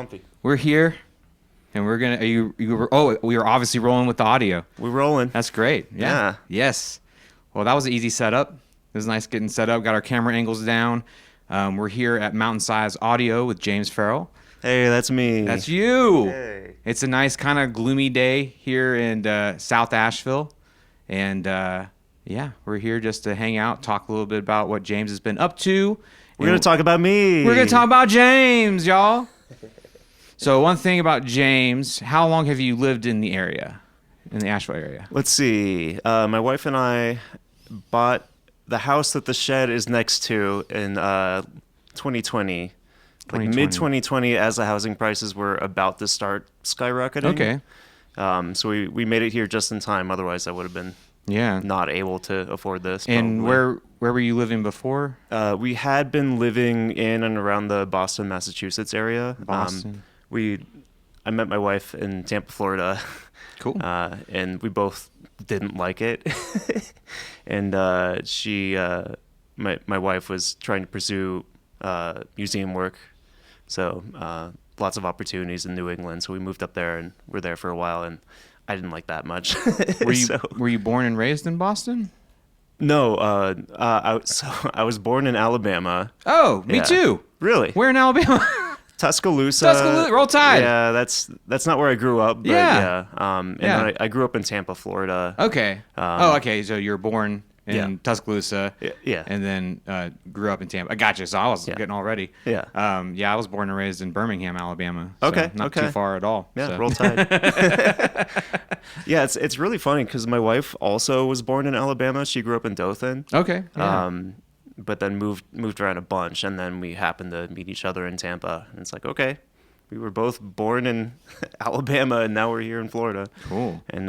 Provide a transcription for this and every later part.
Comfy. We're here, and we're gonna. We are obviously rolling with the audio. We're rolling. That's great. Yeah. Yeah. Yes. Well, that was an easy setup. It was nice getting set up. Got our camera angles down. We're here at Mountainsize Audio with James Ferrell. Hey, that's me. That's you. Hey. It's a nice kind of gloomy day here in South Asheville, and yeah, we're here just to hang out, talk a little bit about what James has been up to. We're going to talk about me. We're gonna talk about James, y'all. So one thing about James, how long have you lived in the area, in the Asheville area? Let's see. My wife and I bought the house that the shed is next to in 2020. Like mid-2020, as the housing prices were about to start skyrocketing. Okay. So we made it here just in time. Otherwise, I would have been not able to afford this. And probably. where were you living before? We had been living in and around the Boston, Massachusetts area. Boston. I met my wife in Tampa, Florida. Cool. And we both didn't like it. And my wife was trying to pursue museum work. So lots of opportunities in New England. So we moved up there and we're there for a while. And I didn't like that much. Were you born and raised in Boston? No, I was born in Alabama. Oh, me too. Really? Where in Alabama? Tuscaloosa. Roll Tide. Yeah, that's not where I grew up. But Yeah. Then I grew up in Tampa, Florida. Okay. Okay. So you were born in Tuscaloosa. Yeah. And then grew up in Tampa. I gotcha. So I was getting all ready. Yeah. I was born and raised in Birmingham, Alabama. So Okay. Not too far at all. Yeah. So. Roll Tide. Yeah, it's really funny because my wife also was born in Alabama. She grew up in Dothan. Okay. Yeah. But then moved around a bunch, and then we happened to meet each other in Tampa. And it's like, okay, we were both born in Alabama, and now we're here in Florida. Cool. And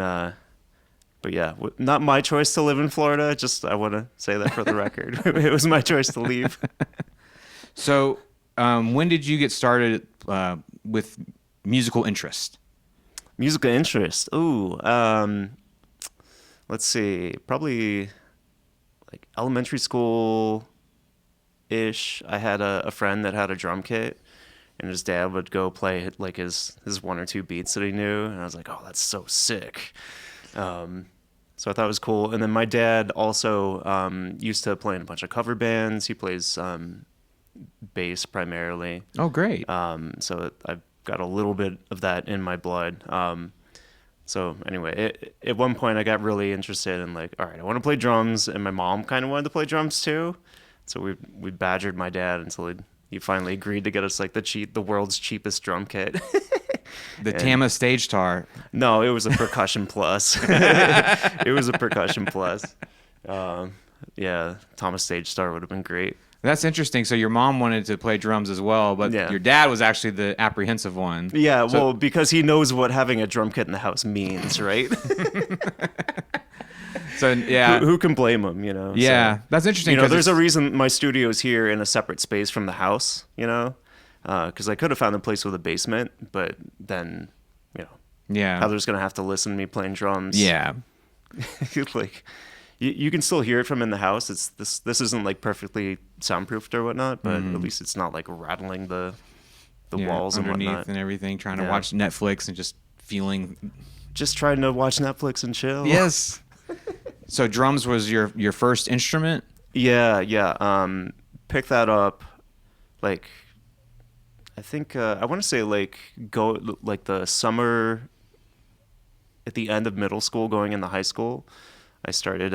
but yeah, not my choice to live in Florida. Just I want to say that for the record, it was my choice to leave. So, when did you get started with musical interest? Musical interest. Ooh, let's see, probably like elementary school ish. I had a friend that had a drum kit, and his dad would go play like his one or two beats that he knew, and I was like, oh, that's so sick. So I thought it was cool. And then my dad also used to play in a bunch of cover bands. He plays bass primarily. Oh, great. So I've got a little bit of that in my blood. So anyway, at one point I got really interested in like, all right, I want to play drums, and my mom kind of wanted to play drums too. So we badgered my dad until he finally agreed to get us like the world's cheapest drum kit. The Tama Stage Tar. No, it was a Percussion Plus. It was a Percussion Plus. Yeah, Thomas Stage Star would have been great. That's interesting. So your mom wanted to play drums as well, but your dad was actually the apprehensive one. Yeah, well, because he knows what having a drum kit in the house means, right? So yeah, who can blame him? You know. Yeah, so, that's interesting. There's a reason my studio is here in a separate space from the house. Because I could have found a place with a basement, but then, Heather's gonna have to listen to me playing drums. Yeah, like you can still hear it from in the house. It's this isn't like perfectly soundproofed or whatnot, but at least it's not like rattling the walls and underneath whatnot and everything. Trying to watch Netflix and just trying to watch Netflix and chill. Yes. So drums was your first instrument? Yeah. Pick that up, like. I think I want to say like the summer at the end of middle school going into high school, I started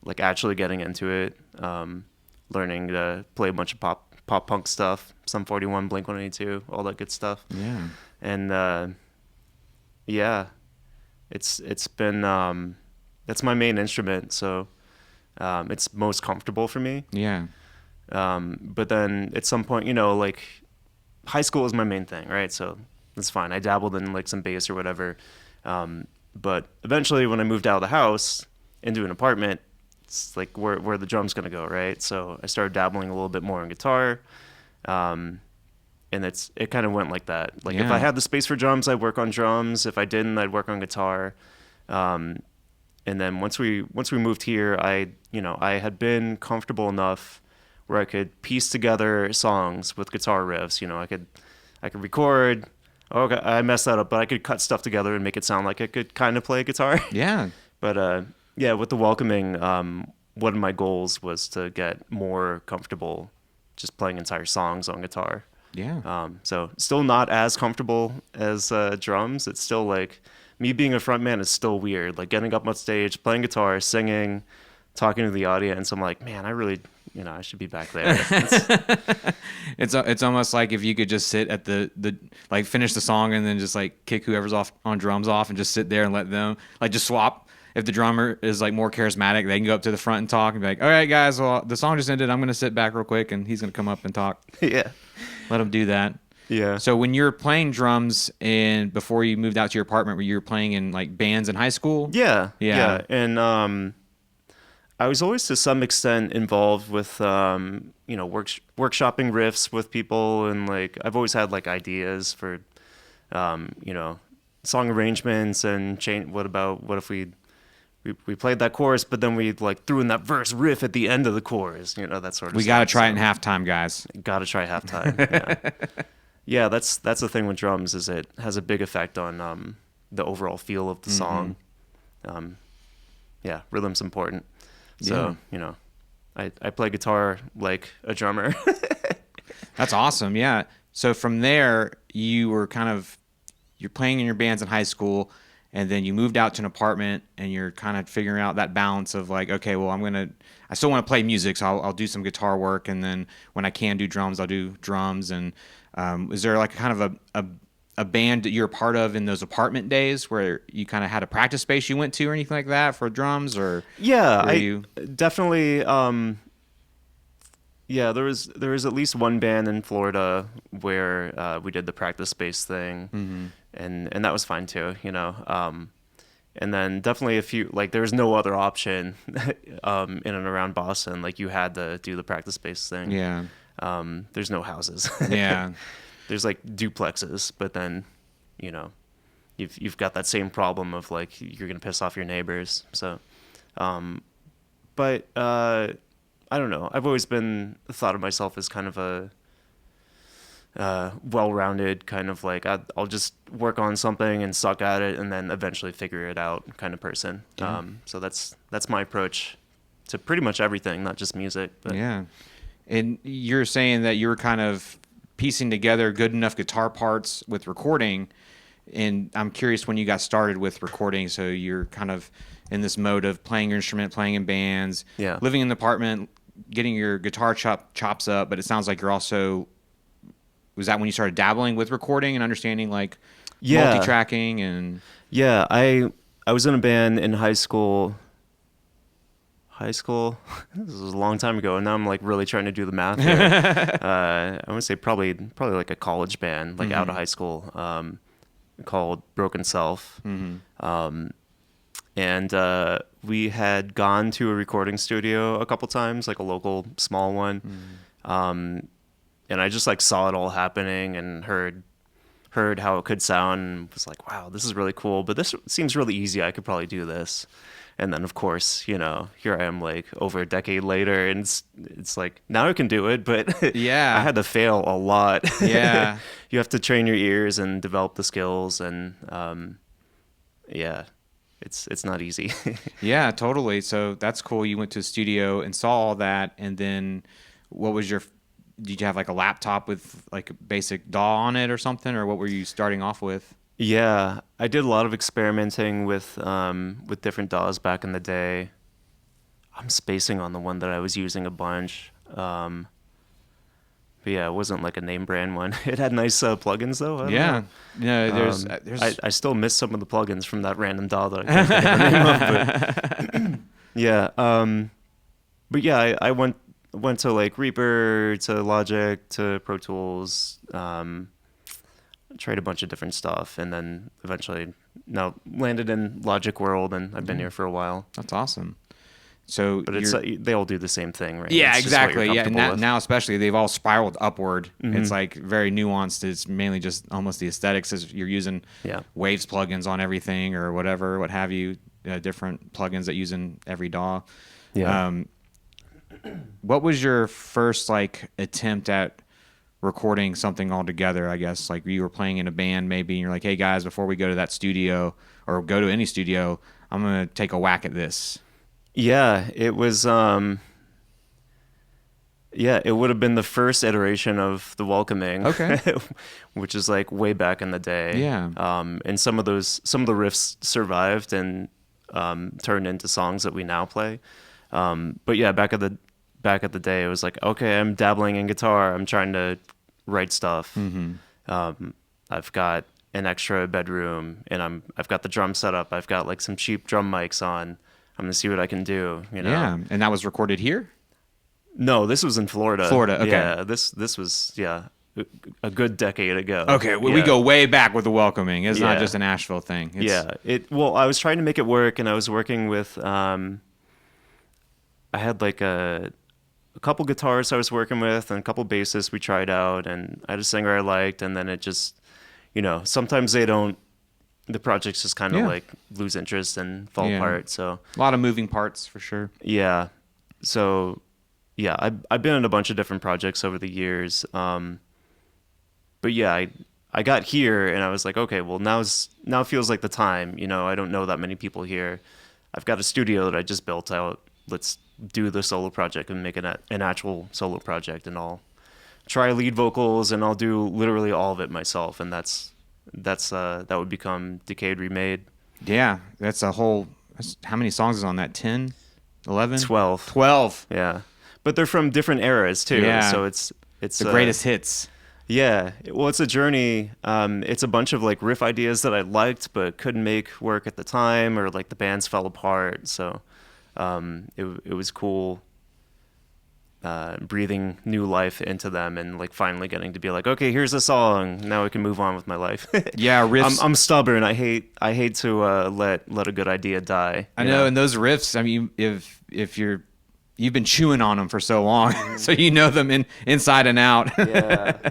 like actually getting into it, learning to play a bunch of pop punk stuff, Sum 41, Blink-182, all that good stuff. Yeah. And it's been that's my main instrument, so it's most comfortable for me. Yeah. But then at some point, like high school is my main thing, right? So that's fine. I dabbled in like some bass or whatever. But eventually when I moved out of the house into an apartment, it's like where the drum's going to go, right? So I started dabbling a little bit more in guitar. And it kind of went like that. Like if I had the space for drums, I'd work on drums. If I didn't, I'd work on guitar. And then once we moved here, I had been comfortable enough where I could piece together songs with guitar riffs. I could record. Oh, okay, I messed that up, but I could cut stuff together and make it sound like I could kind of play guitar. Yeah. But yeah, with the welcoming, one of my goals was to get more comfortable just playing entire songs on guitar. Yeah. So still not as comfortable as drums. It's still like me being a frontman is still weird. Like getting up on stage, playing guitar, singing, talking to the audience. I'm like, man, I really, I should be back there. It's almost like if you could just sit at the like finish the song and then just like kick whoever's off on drums off and just sit there and let them like just swap. If the drummer is like more charismatic, they can go up to the front and talk and be like, all right, guys, well, the song just ended. I'm going to sit back real quick and he's going to come up and talk. Yeah. Let him do that. Yeah. So when you were playing drums and before you moved out to your apartment, were you playing in like bands in high school? Yeah. Yeah. And I was always to some extent involved with, workshopping riffs with people. And like, I've always had like ideas for, song arrangements and change. What if we played that chorus, but then we like threw in that verse riff at the end of the chorus, that sort of We stuff. got to try it in halftime, guys. Got to try halftime. Yeah. Yeah, that's the thing with drums is it has a big effect on the overall feel of the song. Yeah, rhythm's important. So, I play guitar like a drummer. That's awesome. Yeah. So from there, you're playing in your bands in high school, and then you moved out to an apartment, and you're kind of figuring out that balance of like, okay, well, I still want to play music, so I'll do some guitar work, and then when I can do drums, I'll do drums. And is there like kind of a band that you're a part of in those apartment days where you kind of had a practice space you went to or anything like that for drums? Or yeah, definitely. Yeah, there was at least one band in Florida where we did the practice space thing, and that was fine too, And then definitely a few like there was no other option in and around Boston. Like you had to do the practice space thing. Yeah. There's no houses. Yeah. There's like duplexes, but then, you've got that same problem of like you're gonna piss off your neighbors. So, but I don't know. I've always been thought of myself as kind of a well-rounded kind of like I'll just work on something and suck at it and then eventually figure it out kind of person. Yeah. So that's my approach to pretty much everything, not just music. But Yeah. And you're saying that you were kind of piecing together good enough guitar parts with recording. And I'm curious when you got started with recording. So you're kind of in this mode of playing your instrument, playing in bands, living in the apartment, getting your guitar chops up. But it sounds like you're also, was that when you started dabbling with recording and understanding like multi-tracking and? Yeah, I was in a band in high school. This was a long time ago, and now I'm like really trying to do the math here. I want to say probably like a college band, like out of high school, called Broken Self. And we had gone to a recording studio a couple times, like a local small one. And I just like saw it all happening and heard how it could sound and was like, wow, this is really cool, but this seems really easy. I could probably do this. And then, of course, here I am like over a decade later, and it's like now I can do it, but yeah, I had to fail a lot. Yeah. You have to train your ears and develop the skills, and yeah, it's not easy. Yeah, totally. So that's cool. You went to a studio and saw all that, and then did you have like a laptop with like a basic DAW on it or something, or what were you starting off with? Yeah, I did a lot of experimenting with different DAWs back in the day. I'm spacing on the one that I was using a bunch. But yeah, it wasn't like a name brand one. It had nice plugins though. I don't know. No, I still miss some of the plugins from that random DAW that I can't think of the name of. But yeah, but yeah, I went to like Reaper, to Logic, to Pro Tools. Tried a bunch of different stuff, and then eventually landed in Logic World, and I've been here for a while. That's awesome. So, but they all do the same thing, right? Yeah, it's exactly. Yeah, now especially they've all spiraled upward. It's like very nuanced. It's mainly just almost the aesthetics as you're using Waves plugins on everything or whatever, what have you. Different plugins that use in every DAW. Yeah. What was your first like attempt at recording something all together, I guess. Like you were playing in a band maybe, and you're like, hey guys, before we go to that studio or go to any studio, I'm going to take a whack at this. Yeah, it was. Yeah, it would have been the first iteration of The Welcoming, Okay. which is like way back in the day. Yeah. And some of the riffs survived and turned into songs that we now play. But yeah, back at the day, it was like, okay, I'm dabbling in guitar. I'm trying to write stuff. I've got an extra bedroom, and I've got the drum set up. I've got like some cheap drum mics on. I'm gonna see what I can do. Yeah. And that was recorded here? No, this was in Florida. Florida, okay. Yeah, this was a good decade ago. Okay, we go way back with The Welcoming. It's not Yeah. just an Asheville thing. Well, I was trying to make it work, and I was working with I had like a couple guitarists I was working with and a couple bassists we tried out, and I had a singer I liked, and then it just, sometimes the projects just kind of Yeah. like lose interest and fall Yeah. apart. So A lot of moving parts for sure. yeah, so yeah, I've been in a bunch of different projects over the years. But yeah, I got here and I was like, okay, well now feels like the time. I don't know that many people here. I've got a studio that I just built out. Let's do the solo project and make it an actual solo project, and I'll try lead vocals and I'll do literally all of it myself. And that would become Decayed Remade. Yeah, how many songs is on that? 10? 11? 12. 12. Yeah. But they're from different eras too. Yeah. So it's The greatest hits. Yeah, well, it's a journey. It's a bunch of like riff ideas that I liked but couldn't make work at the time, or like the bands fell apart. So it was cool breathing new life into them and like finally getting to be like, okay, here's a song. Now I can move on with my life. Yeah, riffs. I'm stubborn. I hate to let a good idea die. I know, and those riffs, I mean, if you've been chewing on them for so long, so you know them inside and out. Yeah.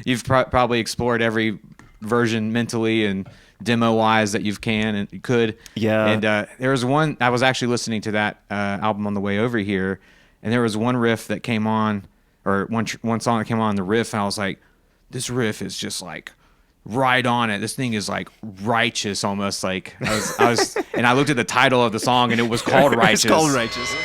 You've probably explored every version mentally and demo-wise that you can and you could. Yeah. And there was one, I was actually listening to that album on the way over here, and there was one riff that came on, or one song that came on the riff, and I was like, this riff is just like right on it. This thing is like righteous, almost like I was and I looked at the title of the song, and it was called Righteous. It's called Righteous.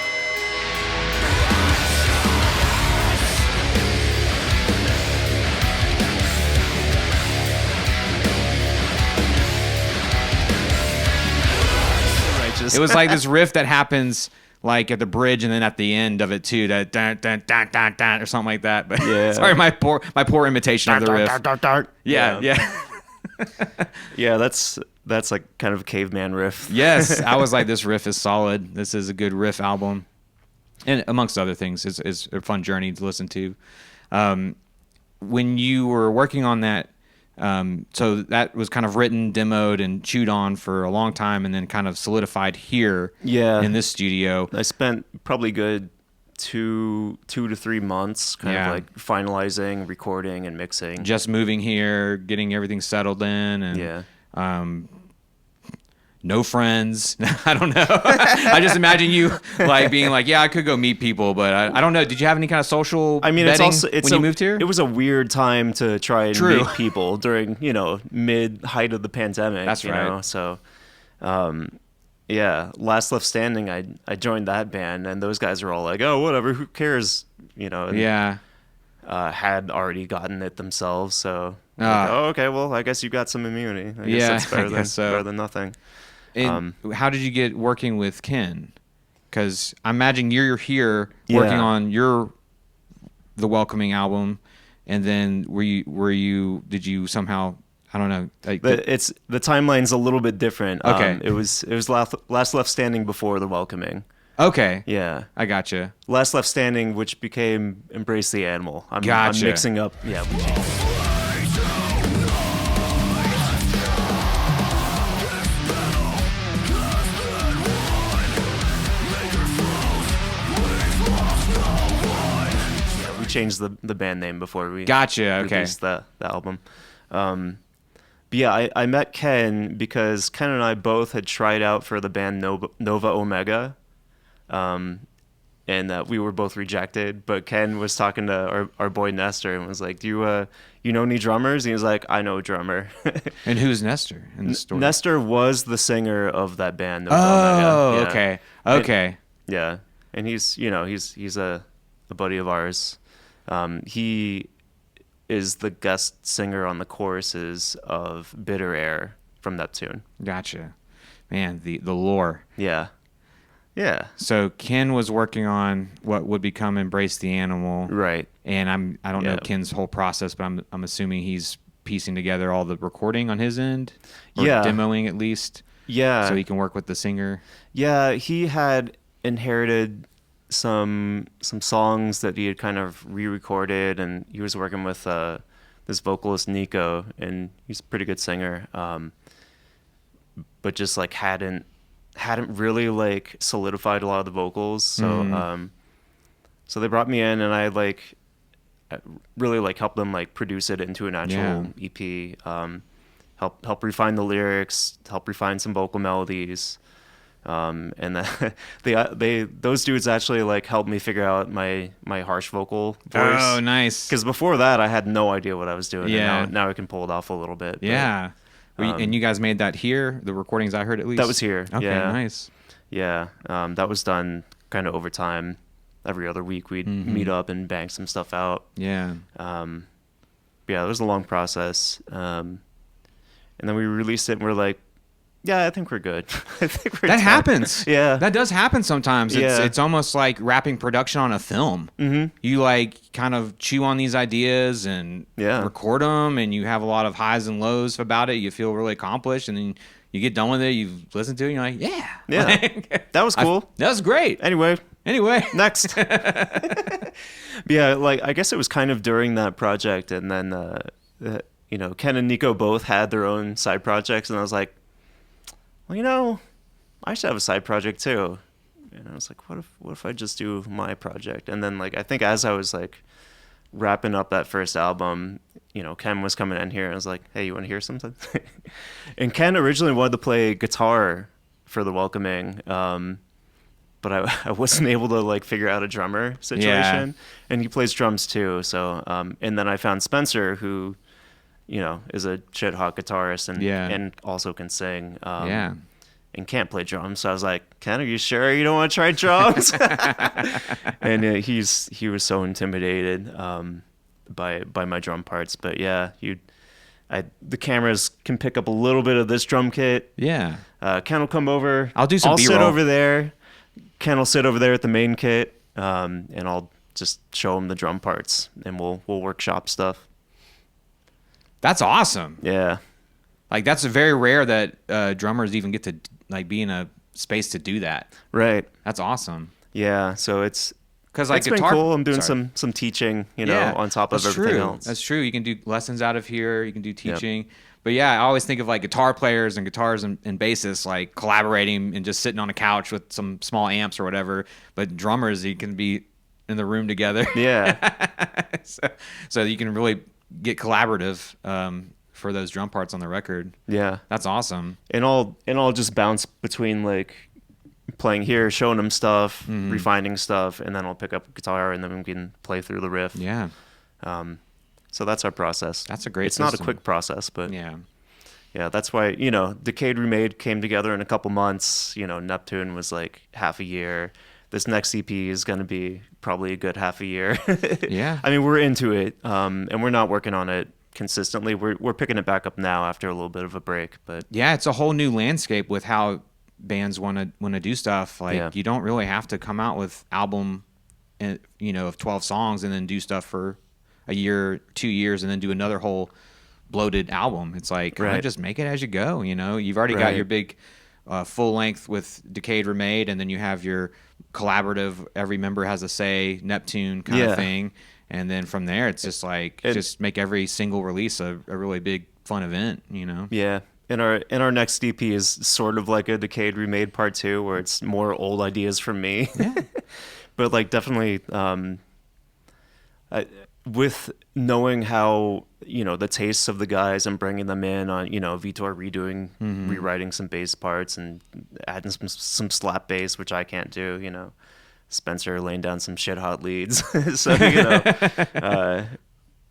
It was like this riff that happens like at the bridge and then at the end of it too, that dun, dun, dun, dun, dun, or something like that. But Yeah. sorry, my poor imitation of the riff. Yeah. Yeah, that's like kind of a caveman riff. Yes, I was like, this riff is solid. This is a good riff album, and amongst other things, is a fun journey to listen to. When you were working on that, so that was kind of written, demoed, and chewed on for a long time, and then kind of solidified here in this studio. I spent probably good 2 to 3 months kind of like finalizing, recording, and mixing. Just moving here, getting everything settled in, and no friends. I don't know. I just imagine you like being like, yeah, I could go meet people, but I don't know. Did you have any kind of social vetting when you moved here? It was a weird time to try and True. meet people during, mid-height of the pandemic. That's right. Know? So, Last Left Standing, I joined that band, and those guys were all like, oh, whatever, who cares? And, had already gotten it themselves, so like, oh, okay, well, I guess you got some immunity. I guess that's better than nothing. And how did you get working with Ken? Because I imagine you're here working on the Welcoming album, and then did you somehow, I don't know. The timeline's a little bit different. Okay. It was Last Left Standing before the Welcoming. Okay. Yeah. I gotcha. Last Left Standing, which became Embrace the Animal. I'm mixing up. Yeah. We changed the band name before we released the album. But yeah, I met Ken because Ken and I both had tried out for the band Nova Omega. and we were both rejected. But Ken was talking to our boy Nestor and was like, "Do you know any drummers?" And he was like, "I know a drummer." And who's Nestor in the story? Nestor was the singer of that band. Oh, Yeah. okay, And- okay. yeah, and he's a buddy of ours. He is the guest singer on the choruses of Bitter Air from Neptune. Gotcha. Man, the lore. Yeah. Yeah. So Ken was working on what would become Embrace the Animal. Right. And I don't know Yeah. Ken's whole process, but I'm assuming he's piecing together all the recording on his end, or Yeah. demoing at least, Yeah. so he can work with the singer. Yeah, he had inherited some songs that he had kind of re-recorded, and he was working with this vocalist Nico, and he's a pretty good singer, but just like hadn't really like solidified a lot of the vocals. So so they brought me in, and I really like helped them like produce it into an actual EP. Help refine the lyrics, help refine some vocal melodies. And then those dudes actually like helped me figure out my harsh vocal voice. Oh, nice. Because before that, I had no idea what I was doing. Yeah. And now I can pull it off a little bit. Yeah. And you guys made that here, the recordings I heard at least? That was here. Okay, yeah. nice. Yeah. That was done kind of over time. Every other week we'd meet up and bang some stuff out. Yeah. Yeah, it was a long process. And then we released it, and we're like, yeah, I think we're good. I think we're That done. happens. Yeah. That does happen sometimes. Yeah. It's almost like wrapping production on a film. Mm-hmm. You like kind of chew on these ideas and Yeah. record them, and you have a lot of highs and lows about it. You feel really accomplished, and then you get done with it. You listen to it, and you're like, yeah. Yeah. Like, That was cool. that was great. Anyway, Next. yeah, like I guess it was kind of during that project, and then Ken and Nico both had their own side projects, and I was like, well, I should have a side project too. And I was like, what if I just do my project? And then like I think as I was like wrapping up that first album, Ken was coming in here, and I was like, hey, you want to hear something? And Ken originally wanted to play guitar for The Welcoming, but I wasn't able to like figure out a drummer situation. And he plays drums too. So and then I found Spencer, who is a shit hot guitarist and also can sing. And can't play drums. So I was like, Ken, are you sure you don't want to try drums? And he was so intimidated by my drum parts. But yeah, the cameras can pick up a little bit of this drum kit. Yeah. Ken will come over. I'll do some I'll B-roll. sit over there. Ken will sit over there at the main kit, and I'll just show him the drum parts, and we'll workshop stuff. That's awesome. Yeah. Like that's very rare that drummers even get to like be in a space to do that. Right. That's awesome. Yeah. So it's Because been cool. I'm doing some teaching, on top of that's everything true. else. That's true. You can do lessons out of here. You can do teaching. But yeah, I always think of like guitar players and guitars and bassists like collaborating and just sitting on a couch with some small amps or whatever. But drummers, you can be in the room together. Yeah. so you can really get collaborative for those drum parts on the record. Yeah. That's awesome. And I'll just bounce between like playing here, showing them stuff, refining stuff, and then I'll pick up a guitar, and then we can play through the riff. Yeah. So that's our process. That's a great It's not a system. quick process, but Yeah. yeah, that's why, Decayed Remade came together in a couple months. Neptune was like half a year. This next EP is going to be probably a good half a year. Yeah. I mean, we're into it, and we're not working on it consistently. We're picking it back up now after a little bit of a break, but Yeah, it's a whole new landscape with how bands want to do stuff. Like you don't really have to come out with album, of 12 songs and then do stuff for a year, 2 years, and then do another whole bloated album. It's like kinda Right. just make it as you go. You've already got Right. your big full length with Decayed Remade, and then you have your collaborative. Every member has a say, Neptune kind Yeah. of thing, and then from there it's just like just make every single release a really big fun event. yeah. And our next EP is sort of like a Decayed Remade Part 2, where it's more old ideas from me. Yeah. But like definitely with knowing how the tastes of the guys and bringing them in on Vitor redoing rewriting some bass parts and adding some slap bass, which I can't do, Spencer laying down some shit hot leads. So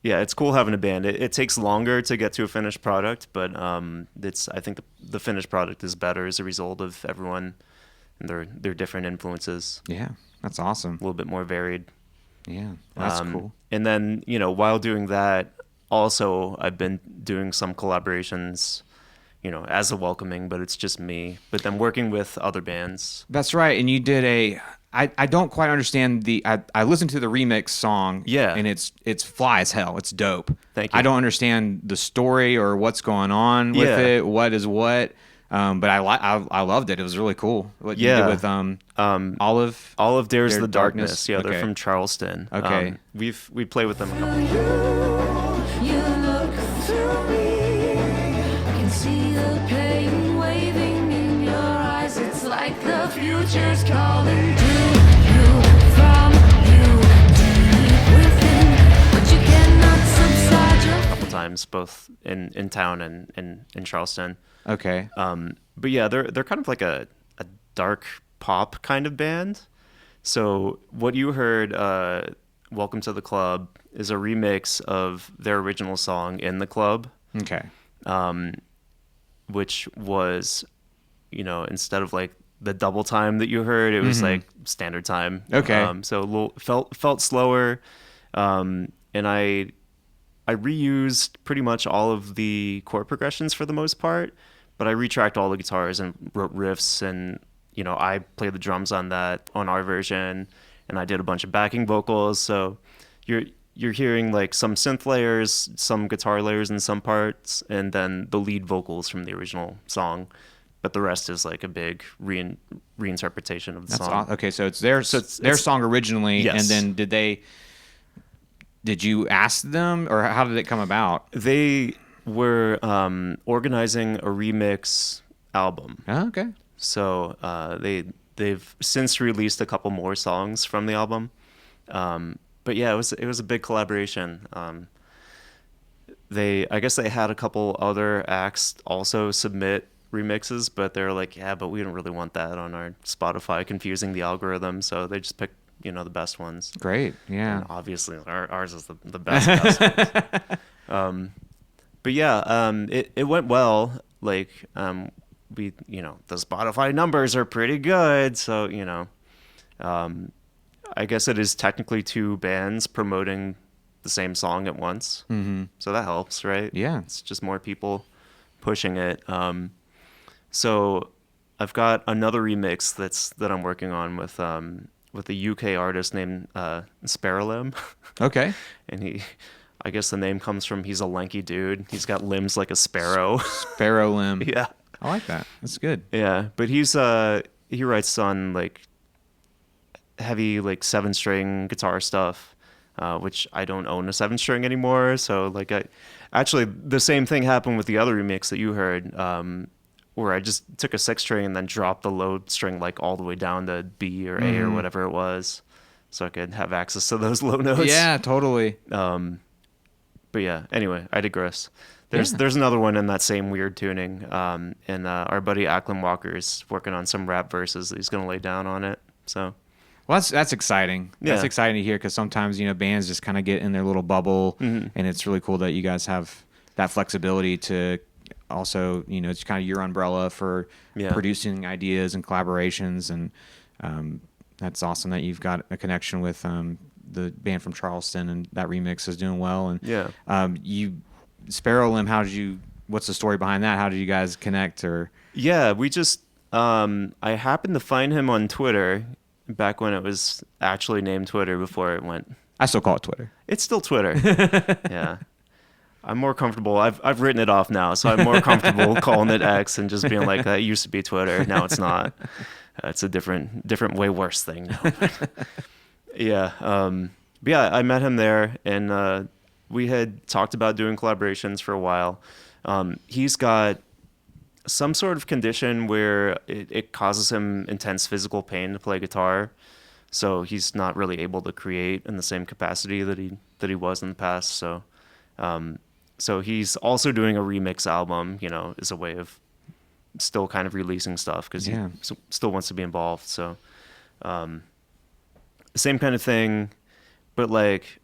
yeah, it's cool having a band. It takes longer to get to a finished product, but it's I think the finished product is better as a result of everyone and their different influences. Yeah, that's awesome. A little bit more varied. Yeah, that's cool. And then while doing that, also I've been doing some collaborations. As a welcoming, but it's just me. But then working with other bands. That's right. And you did I don't quite understand I listened to the remix song. Yeah. And it's fly as hell. It's dope. Thank you. I don't understand the story or what's going on with it. What is what. But I loved it. It was really cool. What you did with Olive Dares the Darkness. Yeah, okay. They're from Charleston. Okay. We play with them a couple times. You look through me. I can see the pain waving in your eyes. It's like the future's calling to you from you deep within, but you cannot subside your Couple times, both in town and in Charleston. Okay. But yeah, they're kind of like a dark pop kind of band. So what you heard, "Welcome to the Club," is a remix of their original song "In the Club." Okay. Which was, instead of like the double time that you heard, it was like standard time. Okay. So a little felt slower, and I reused pretty much all of the chord progressions for the most part, but I retracked all the guitars and wrote riffs, and I played the drums on our version, and I did a bunch of backing vocals. So you're hearing like some synth layers, some guitar layers in some parts, and then the lead vocals from the original song. But the rest is like a big reinterpretation of the song. Okay, so it's their song originally, Yes. and then did you ask them, or how did it come about? They were organizing a remix album. Oh, okay. So they've since released a couple more songs from the album. But yeah, it was a big collaboration. I guess they had a couple other acts also submit remixes, but they're like, yeah, but we don't really want that on our Spotify, confusing the algorithm. So they just picked the best ones. Great. Yeah. And obviously ours is the best. But yeah, it went well. Like we the Spotify numbers are pretty good, so I guess it is technically two bands promoting the same song at once. Mm-hmm. So that helps, right? Yeah. It's just more people pushing it. So I've got another remix that I'm working on with a UK artist named Ferrell. Okay. And I guess the name comes from he's a lanky dude. He's got limbs like a sparrow. Sparrow limb. Yeah. I like that. That's good. Yeah, but he writes on like heavy like 7-string guitar stuff, which I don't own a 7-string anymore. So like actually the same thing happened with the other remix that you heard, where I just took a 6-string and then dropped the low string like all the way down to B or A or whatever it was, so I could have access to those low notes. Yeah, totally. But yeah, anyway, I digress. There's another one in that same weird tuning, and our buddy Ackland Walker's working on some rap verses that he's gonna lay down on it. So, Well, that's exciting. Yeah. That's exciting to hear, because sometimes bands just kind of get in their little bubble, and it's really cool that you guys have that flexibility to also it's kind of your umbrella for producing ideas and collaborations, and that's awesome that you've got a connection with the band from Charleston, and that remix is doing well. And Sparrow Limb, what's the story behind that? How did you guys connect? Or yeah, we just I happened to find him on Twitter back when it was actually named Twitter before it went. I still call it Twitter. It's still Twitter. Yeah. I'm more comfortable. I've written it off now, so I'm more comfortable calling it X and just being like, that used to be Twitter. Now it's not. It's a different, way worse thing now. Yeah. But yeah, I met him there, and we had talked about doing collaborations for a while. He's got some sort of condition where it causes him intense physical pain to play guitar, so he's not really able to create in the same capacity that he was in the past. So he's also doing a remix album, as a way of still kind of releasing stuff, because he still wants to be involved. So same kind of thing, but like,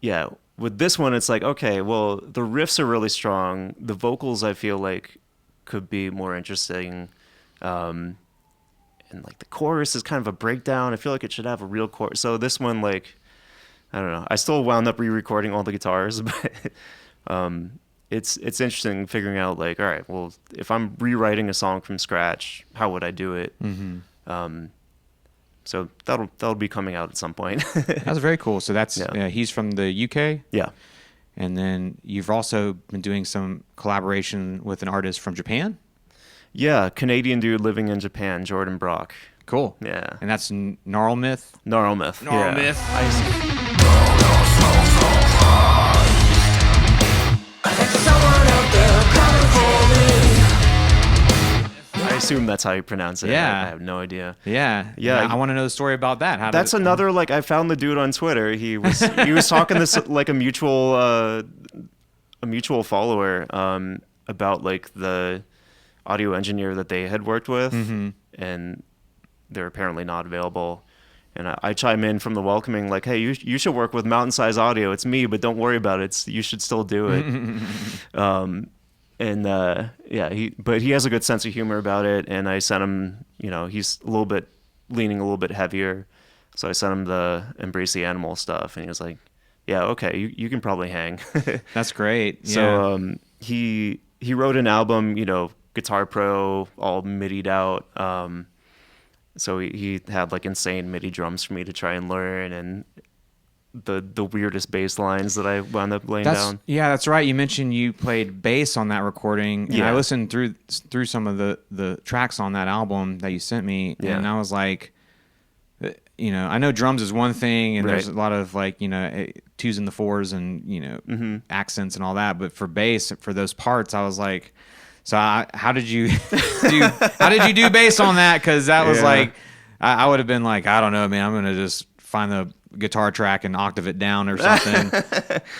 yeah, with this one, it's like, okay, well, the riffs are really strong. The vocals, I feel like, could be more interesting. And like the chorus is kind of a breakdown. I feel like it should have a real chorus. So this one, like, I don't know. I still wound up re-recording all the guitars, but it's interesting figuring out like, all right, well, if I'm rewriting a song from scratch, how would I do it? So that'll be coming out at some point. That's very cool. So that's he's from the UK. Yeah. And then you've also been doing some collaboration with an artist from Japan. Yeah, Canadian dude living in Japan, Jordan Brock. Cool. Yeah. And that's Gnarl Myth. Gnarl Myth. Gnarl Myth. I assume that's how you pronounce it. Yeah. I have no idea. Yeah. Yeah. I want to know the story about that. That's another, like, I found the dude on Twitter. He was talking this like a mutual follower about like the audio engineer that they had worked with, and they're apparently not available. And I chime in from the welcoming, like, hey, you should work with Mountainsize Audio. It's me, but don't worry about it. You should still do it. Yeah, he has a good sense of humor about it. And I sent him, he's leaning a little bit heavier. So I sent him the Embrace the Animal stuff, and he was like, yeah, okay, you can probably hang. That's great. Yeah. So he wrote an album, Guitar Pro, all MIDI'd out. So he had like insane MIDI drums for me to try and learn, and the weirdest bass lines that I wound up laying down. Yeah, that's right. You mentioned you played bass on that recording. And Yeah. I listened through some of the tracks on that album that you sent me, Yeah. and I was like, I know drums is one thing, and Right. there's a lot of like, twos and the fours and, accents and all that. But for bass, for those parts, I was like, how did you do bass on that? Because that was like, I would have been like, I don't know, man, I'm going to just find the guitar track and octave it down or something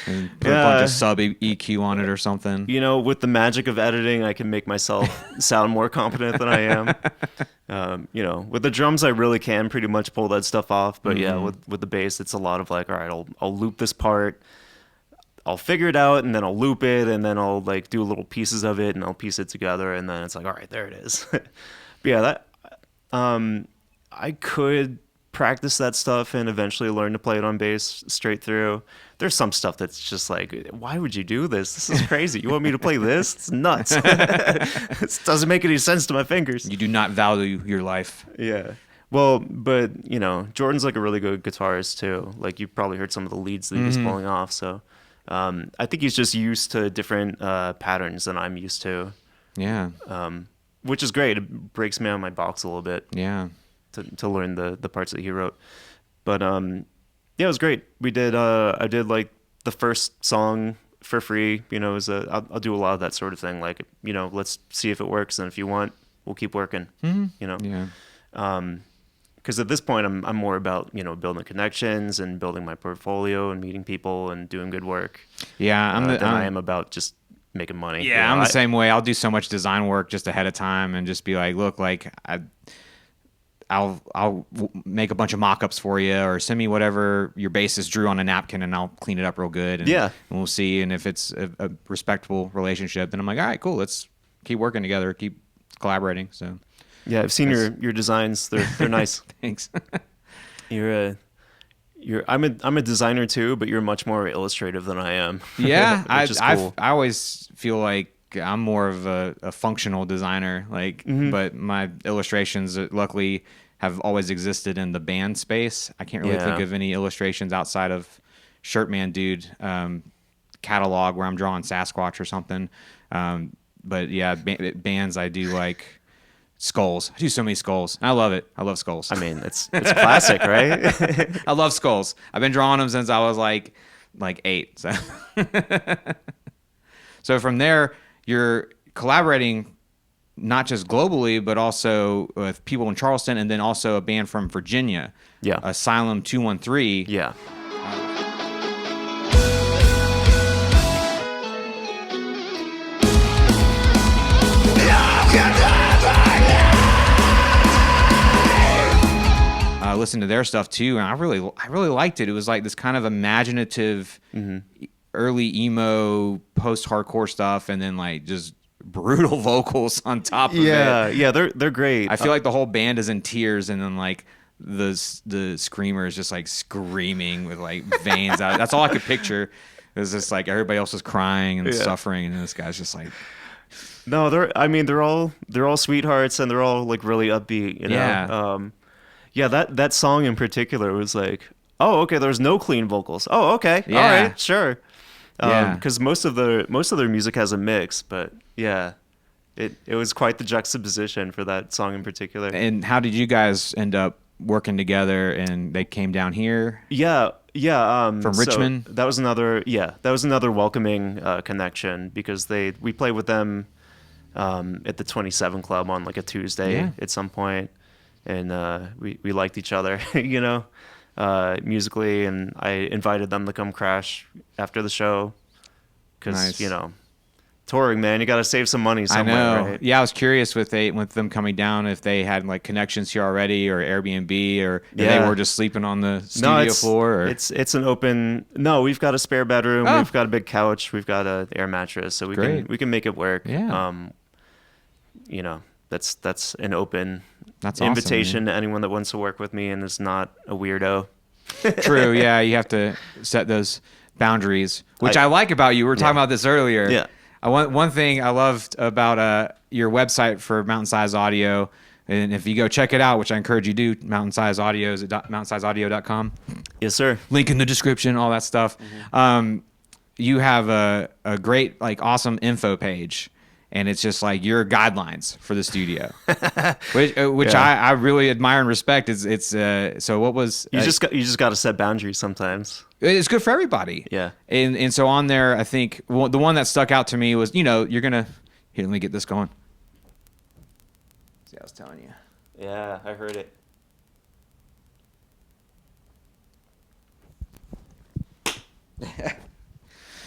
and put a bunch of sub EQ on it or something. With the magic of editing, I can make myself sound more competent than I am. With the drums, I really can pretty much pull that stuff off. But yeah, with the bass, it's a lot of like, all right, I'll loop this part, I'll figure it out, and then I'll loop it, and then I'll like do little pieces of it, and I'll piece it together, and then it's like, all right, there it is. But yeah, I could practice that stuff and eventually learn to play it on bass straight through. There's some stuff that's just like, why would you do this? This is crazy. You want me to play this? It's nuts. This doesn't make any sense to my fingers. You do not value your life. Yeah. Well, but Jordan's like a really good guitarist too. Like you probably heard some of the leads that he was pulling off. So I think he's just used to different patterns than I'm used to. Yeah. Which is great. It breaks me out of my box a little bit. Yeah. To learn the parts that he wrote. But yeah, it was great. We did I did like the first song for free. I'll do a lot of that sort of thing. Like, let's see if it works, and if you want, we'll keep working. Yeah. Because at this point, I'm more about building connections and building my portfolio and meeting people and doing good work. Yeah, than I am about just making money. Yeah, I'm the same way. I'll do so much design work just ahead of time and just be like, look, like I'll make a bunch of mock-ups for you, or send me whatever your bassist drew on a napkin, and I'll clean it up real good. And, and we'll see. And if it's a respectable relationship, then I'm like, all right, cool. Let's keep working together, keep collaborating. So yeah, I've seen your designs. They're nice. Thanks. I'm a designer too, but you're much more illustrative than I am. Yeah, which is cool. I always feel like I'm more of a functional designer, but my illustrations luckily have always existed in the band space. I can't really think of any illustrations outside of Shirtman Dude catalog where I'm drawing Sasquatch or something. But yeah, bands I do like skulls. I do so many skulls. I love it. I love skulls. I mean, it's classic, right? I love skulls. I've been drawing them since I was like 8. So from there, you're collaborating not just globally, but also with people in Charleston, and then also a band from Virginia. Yeah. Asylum 213. Yeah. listened to their stuff too, and I really liked it. It was like this kind of imaginative, early emo, post-hardcore stuff, and then like just brutal vocals on top of it. Yeah, they're great. I feel like the whole band is in tears, and then like the screamer is just like screaming with like veins out. That's all I could picture. It was just like everybody else was crying and suffering, and this guy's just like. No, they're all sweethearts, and they're all like really upbeat. You know? Yeah. That song in particular was like, oh, okay, there's no clean vocals. Oh, okay, Yeah. all right, sure. Yeah. Because most of their music has a mix, but yeah, it was quite the juxtaposition for that song in particular. And how did you guys end up working together? And they came down here. Yeah. From Richmond? That was another welcoming connection, because we played with them at the 27 Club on like a Tuesday at some point, and we liked each other, you know, musically, and I invited them to come crash after the show, because you know, touring, man, you got to save some money somewhere. I know. Right? Yeah, I was curious with them coming down if they had like connections here already, or Airbnb, or if they were just sleeping on the studio floor. Or... It's an open. No, we've got a spare bedroom. Oh. We've got a big couch. We've got a air mattress, so we can make it work. Yeah. You know, that's an open That's invitation awesome, to anyone that wants to work with me and is not a weirdo. True. Yeah, you have to set those boundaries, which I like about you. We were talking about this earlier. Yeah. One thing I loved about your website for Mountainsize Audio, and if you go check it out, which I encourage you to do, Mountainsize Audio is at mountainsizeaudio.com. Yes, sir. Link in the description, all that stuff. You have a great, like, awesome info page. And it's just like your guidelines for the studio, which I really admire and respect. So what was you just got to set boundaries sometimes. It's good for everybody. Yeah. And so on there, I think the one that stuck out to me was, you know, you're gonna here. Let me get this going. See, I was telling you. Yeah, I heard it.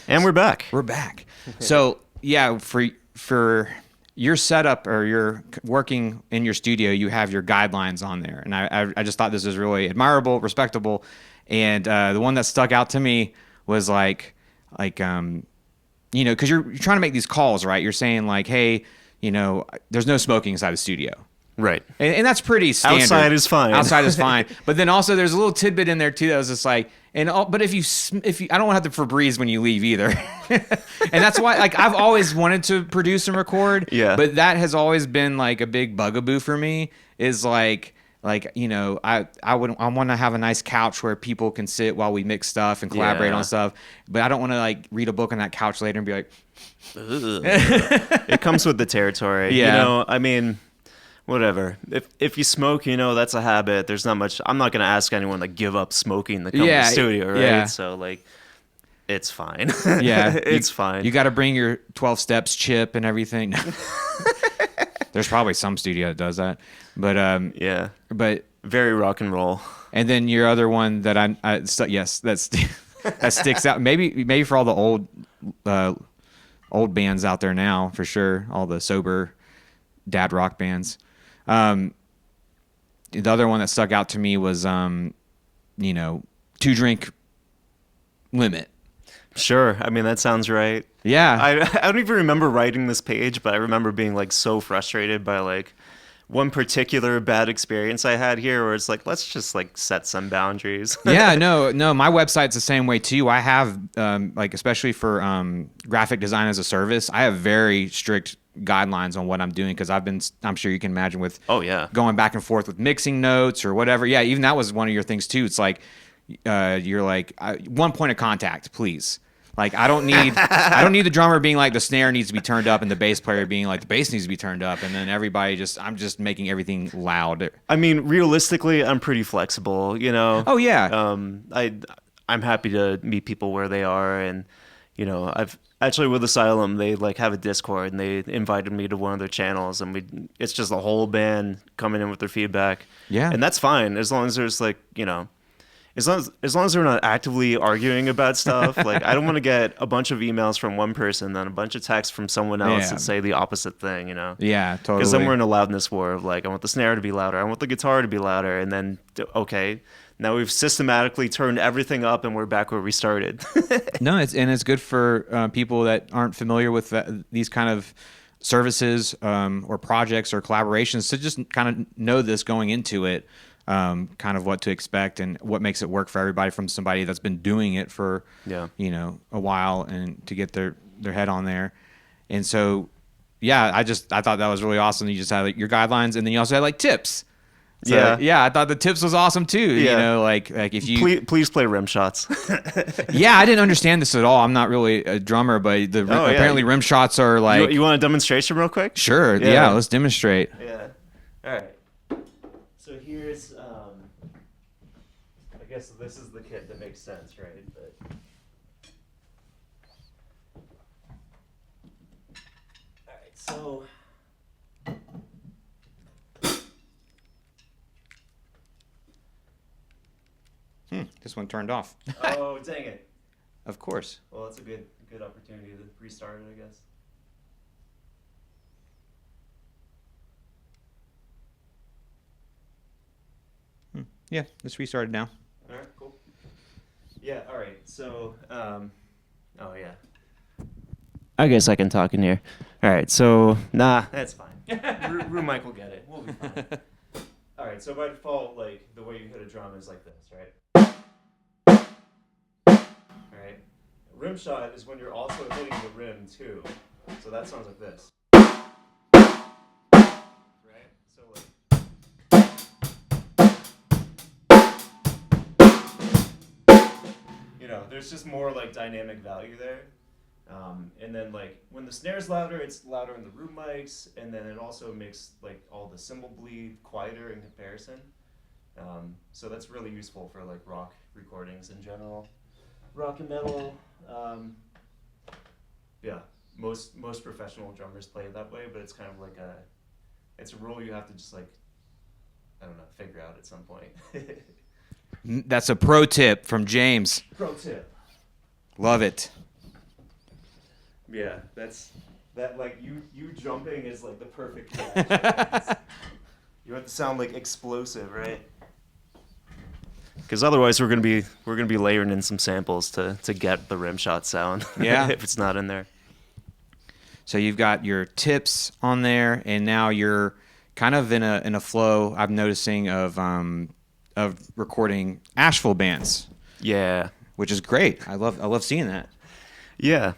And we're back. We're back. So yeah, for your setup or your working in your studio, you have your guidelines on there, and I just thought this was really admirable, respectable, and the one that stuck out to me was like you know, because you're trying to make these calls, right? You're saying like, hey, you know, there's no smoking inside the studio. Right. And that's pretty standard. Outside is fine. Outside is fine. But then also there's a little tidbit in there too that was just like, but if you I don't want to have to Febreze when you leave either. And that's why, like, I've always wanted to produce and record. Yeah. But that has always been like a big bugaboo for me, is like, you know, I want to have a nice couch where people can sit while we mix stuff and collaborate on stuff. But I don't want to like read a book on that couch later and be like, it comes with the territory. Yeah. You know, I mean, whatever. If you smoke, you know, that's a habit. There's not much. I'm not going to ask anyone to give up smoking to come to the studio, right? Yeah. So like, it's fine. Yeah, it's fine. You got to bring your 12 steps chip and everything. There's probably some studio that does that, but yeah, but very rock and roll. And then your other one that that sticks out. Maybe for all the old bands out there now, for sure, all the sober dad rock bands. The other one that stuck out to me was, you know, 2-drink limit. Sure. I mean, that sounds right. Yeah. I don't even remember writing this page, but I remember being like so frustrated by like one particular bad experience I had here, where it's like, let's just like set some boundaries. Yeah, no, my website's the same way too. I have like, especially for graphic design as a service, I have very strict guidelines on what I'm doing, because I'm sure you can imagine with going back and forth with mixing notes or whatever. Yeah, even that was one of your things too. It's like you're like, one point of contact, please. Like, I don't need the drummer being like, the snare needs to be turned up, and the bass player being like, the bass needs to be turned up, and then everybody I'm just making everything loud. I mean, realistically, I'm pretty flexible, you know. Oh yeah. I'm happy to meet people where they are, and you know, I've actually, with Asylum, they like have a Discord, and they invited me to one of their channels, and it's just a whole band coming in with their feedback. Yeah. And that's fine, as long as there's like, you know, as long as we're not actively arguing about stuff, like I don't want to get a bunch of emails from one person, then a bunch of texts from someone else Yeah. that say the opposite thing, you know? Yeah, totally. Because then we're in a loudness war of like, I want the snare to be louder, I want the guitar to be louder, and then okay, now we've systematically turned everything up, and we're back where we started. No, it's good for people that aren't familiar with these kind of services or projects or collaborations to just kind of know this going into it, kind of what to expect and what makes it work for everybody from somebody that's been doing it for Yeah. a while and to get their head on there. And so, yeah, I thought that was really awesome. You just had like your guidelines, and then you also had like tips. So, yeah, I thought the tips was awesome too. Yeah. You know, like if you Please play rim shots. yeah, I didn't understand this at all. I'm not really a drummer, but apparently rim shots are like You want a demonstration real quick? sure. Yeah, let's demonstrate. Yeah. All right. So here's, I guess this is the kit that makes sense, right? But all right. So This one turned off. oh dang it. Of course. Well, that's a good opportunity to restart it, I guess. Yeah, let's restart it now. All right, cool. Yeah, all right. So, oh yeah. I guess I can talk in here. All right, so nah, that's fine. Room Mike will get it. We'll be fine. All right, so by default, like the way you hit a drum is like this, right? All right. Rim shot is when you're also hitting the rim too. So that sounds like this. Right? So like. You know, there's just more like dynamic value there. And then like when the snare's louder, it's louder in the room mics, and then it also makes like all the cymbal bleed quieter in comparison. So that's really useful for like rock recordings in general. Rock and metal, yeah, most professional drummers play it that way, but it's kind of like it's a rule you have to just like, I don't know, figure out at some point. That's a pro tip from James. Pro tip. Love it. Yeah, that like you jumping is like the perfect catch. You want to sound like explosive, right? Because otherwise we're gonna be layering in some samples to get the rim shot sound. Yeah. If it's not in there. So you've got your tips on there, and now you're kind of in a flow. I'm noticing of recording Asheville bands, Yeah. which is great. I love seeing that. Yeah.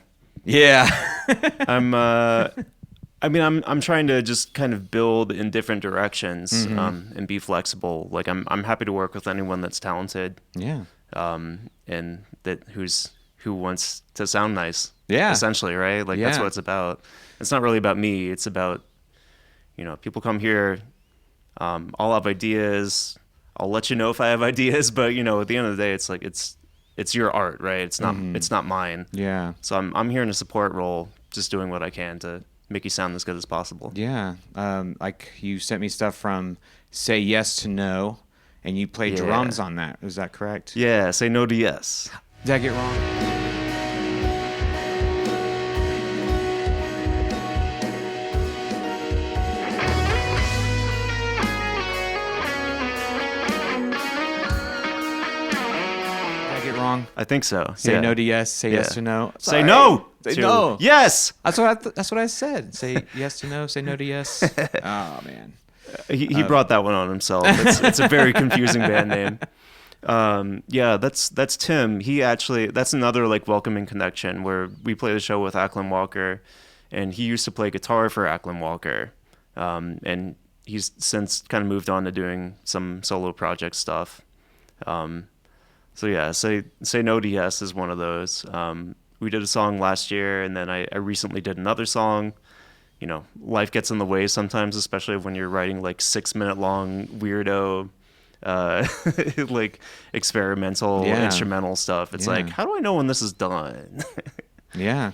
Yeah. I'm trying to just kind of build in different directions, and be flexible. Like I'm happy to work with anyone that's talented, Yeah. and who wants to sound nice. Yeah. Essentially, right? Like that's Yeah. what it's about. It's not really about me. It's about, people come here. I'll have ideas. I'll let you know if I have ideas, but at the end of the day, it's like it's your art, right? It's not mine. Yeah. So I'm here in a support role, just doing what I can to make you sound as good as possible. Yeah. Like you sent me stuff from Say Yes to No, and you played Yeah. drums on that. Is that correct? Yeah, say no to yes. Did I get wrong? Wrong. I think so. Say yeah. no to yes. Say yes Yeah. to no. Say Sorry. no. Say to no. Yes. That's what I said. Say yes to no. Say no to yes. Oh man. He brought that one on himself. It's a very confusing band name. Yeah, that's Tim. That's another like welcoming connection where we play the show with Ackland Walker, and he used to play guitar for Ackland Walker, and he's since kind of moved on to doing some solo project stuff. So yeah, say no to yes is one of those. We did a song last year, and then I recently did another song. Life gets in the way sometimes, especially when you're writing like 6-minute long weirdo, like experimental Yeah. instrumental stuff. It's Yeah. like, how do I know when this is done? Yeah.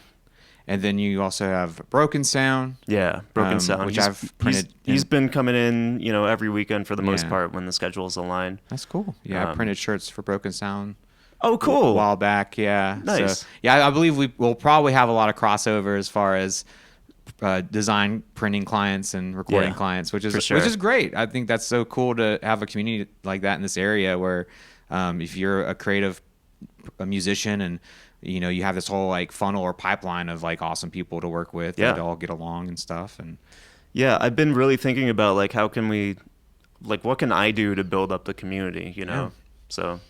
And then you also have Broken Sound. Yeah, Broken Sound, which I've printed. He's been coming in, every weekend for the most Yeah. part when the schedules align. That's cool. Yeah, I printed shirts for Broken Sound. Oh, A cool. while back, yeah. Nice. So, yeah, I believe we'll probably have a lot of crossover as far as design printing clients and recording Yeah, clients, which for sure. is great. I think that's so cool to have a community like that in this area where if you're a musician and you have this whole like funnel or pipeline of like awesome people to work with Yeah. that all get along and stuff. And Yeah, I've been really thinking about like what can I do to build up the community, Yeah. So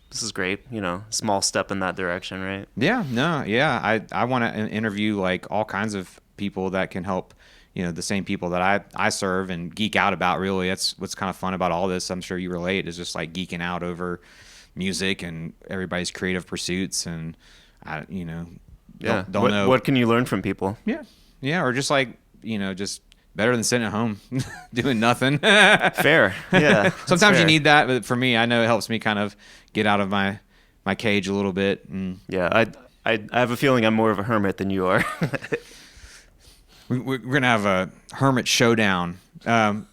this is great, small step in that direction, right? I want to interview like all kinds of people that can help the same people that I serve and geek out about. Really, that's what's kind of fun about all this. I'm sure you relate, is just like geeking out over music and everybody's creative pursuits. And Yeah. don't know What can you learn from people? yeah, or just like just better than sitting at home doing nothing. Fair. Yeah. that's Sometimes you fair. need that, but for me, I know it helps me kind of get out of my cage a little bit. And Yeah, I have a feeling I'm more of a hermit than you are. we're gonna have a hermit showdown. I'm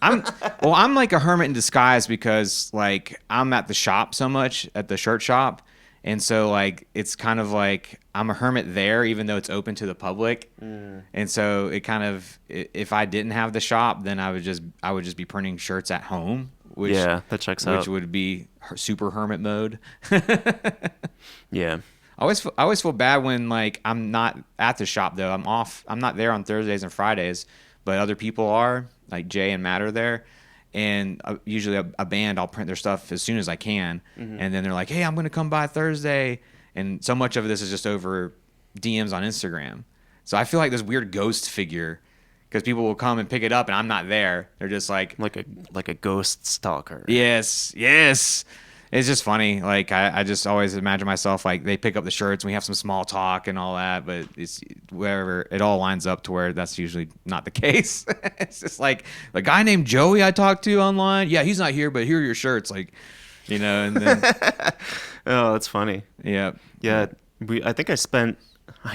like a hermit in disguise because like I'm at the shop so much, at the shirt shop, and so like it's kind of like I'm a hermit there even though it's open to the public. And so it kind of, if I didn't have the shop, then I would just be printing shirts at home, which Yeah, that checks out. which would be super hermit mode. Yeah. I always feel bad when like I'm not at the shop though. I'm off. I'm not there on Thursdays and Fridays, but other people are. Like Jay and Matt are there, and usually a band, I'll print their stuff as soon as I can, and then they're like, "Hey, I'm gonna come by Thursday," and so much of this is just over DMs on Instagram. So I feel like this weird ghost figure because people will come and pick it up and I'm not there. They're just like Like a ghost stalker. yes. It's just funny. Like I just always imagine myself like they pick up the shirts and we have some small talk and all that, but it's wherever it all lines up to where that's usually not the case. It's just like the guy named Joey I talked to online. Yeah, he's not here, but here are your shirts. Like, and then Oh, that's funny. yeah. Yeah, I think I sent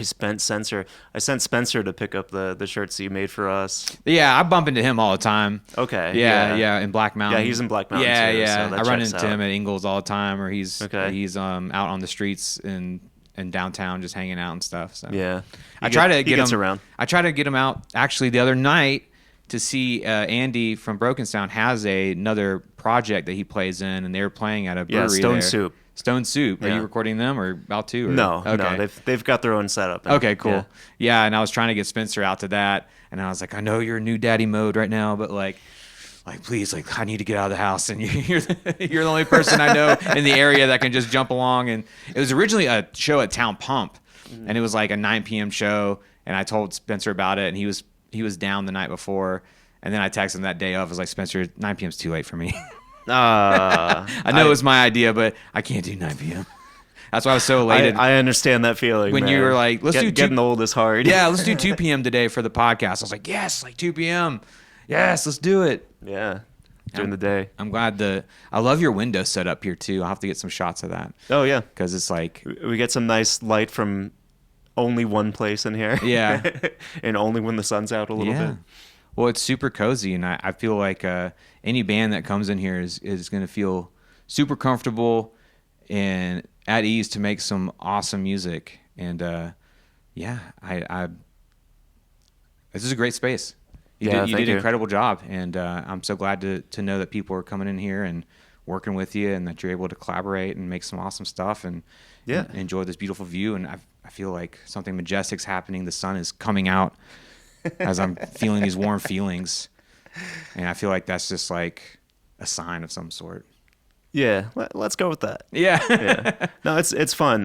Spencer to pick up the shirts you made for us. Yeah, I bump into him all the time. Okay. Yeah, in Black Mountain. Yeah, he's in Black Mountain Yeah, too, yeah. so that I run checks into him out. at Ingles all the time, or he's Okay. out on the streets in downtown just hanging out and stuff. So Yeah. I try to He get gets him around. I try to get him out actually the other night to see Andy from Broken Sound has another project that he plays in, and they were playing at a brewery Stone there. Soup. Stone Soup. Are Yeah. you recording them or about to? Or? No, Okay. they've got their own setup. Okay, cool. Yeah, and I was trying to get Spencer out to that, and I was like, I know you're in new daddy mode right now, but like please, like I need to get out of the house, and you're the only person I know in the area that can just jump along. And it was originally a show at Town Pump, and it was like a 9 p.m. show, and I told Spencer about it, and he was down the night before, and then I texted him that day of. I was like, Spencer, 9 p.m. is too late for me. I know it was my idea, but I can't do 9 p.m. That's why I was so elated. I understand that feeling. When man. you were like, let's do getting old is hard. Yeah, let's do 2 p.m. today for the podcast. I was like, yes, like 2 p.m. Yes, let's do it. Yeah. During the day. I'm glad I love your window set up here too. I'll have to get some shots of that Oh yeah. because it's like, We get some nice light from only one place in here. Yeah. And only when the sun's out a little bit. Well, it's super cozy, and I feel like any band that comes in here is going to feel super comfortable and at ease to make some awesome music. And yeah, this is a great space. You Yeah, did thank an you. incredible job, and I'm so glad to know that people are coming in here and working with you, and that you're able to collaborate and make some awesome stuff, and Yeah. and enjoy this beautiful view. And I feel like something majestic's happening. The sun is coming out as I'm feeling these warm feelings, and I feel like that's just like a sign of some sort. Yeah. Let's go with that. Yeah. Yeah. No, it's fun.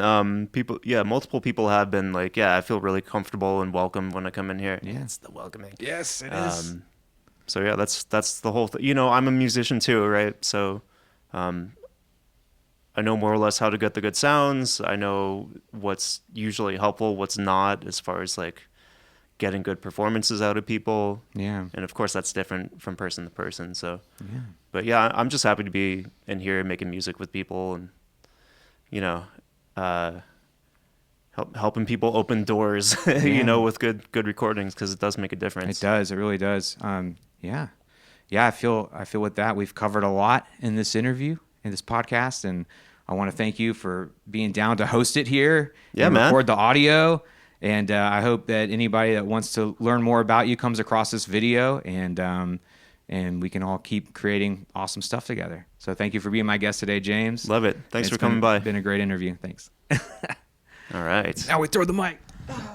Multiple people have been like, yeah, I feel really comfortable and welcome when I come in here. Yeah. It's the welcoming. Yes, it is. So yeah, that's the whole thing. I'm a musician too, right? So, I know more or less how to get the good sounds. I know what's usually helpful, what's not, as far as like getting good performances out of people. Yeah. And of course, that's different from person to person. So, Yeah. but yeah, I'm just happy to be in here making music with people, and helping people open doors, you know, with good recordings, because it does make a difference. It does. It really does. Yeah. I feel with that we've covered a lot in this interview, in this podcast, and I want to thank you for being down to host it here. Yeah, and man. record the audio. And I hope that anybody that wants to learn more about you comes across this video, and we can all keep creating awesome stuff together. So thank you for being my guest today, James. Love it. Thanks It's for coming by. Been a great interview. Thanks. All right. Now we throw the mic.